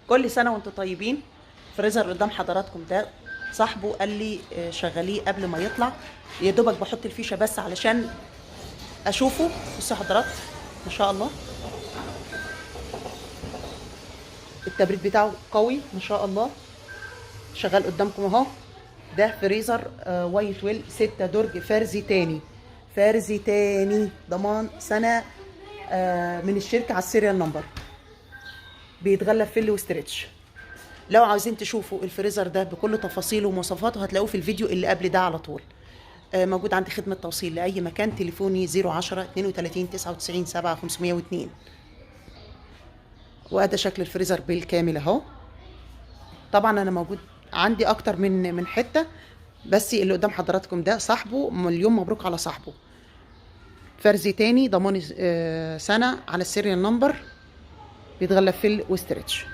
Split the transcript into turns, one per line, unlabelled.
كل سنه وانتم طيبين. فريزر قدام حضراتكم ده صاحبه قال لي شغليه قبل ما يطلع، يا دوبك بحط الفيشه بس علشان اشوفه. بصوا حضرات ما شاء الله التبريد بتاعه قوي ما شاء الله. شغال قدامكم اهو. ده فريزر وايت ويل 6 درج فرزي تاني. فرزي تاني ضمان سنه من الشركه على السيريال نمبر. بيتغلف فل وستريتش. لو عاوزين تشوفوا الفريزر ده بكل تفاصيله ومواصفاته هتلاقوه في الفيديو اللي قبل ده على طول. موجود عندي خدمة توصيل لأي مكان. تليفوني 010 32 99 7 502. وأدا شكل الفريزر بالكامل أهو. طبعا أنا موجود عندي أكتر من حتة، بس اللي قدام حضراتكم ده صاحبه. مليون مبروك على صاحبه. فرزي تاني ضمان سنة على السيريال نمبر. بيتغلف فل وستريتش.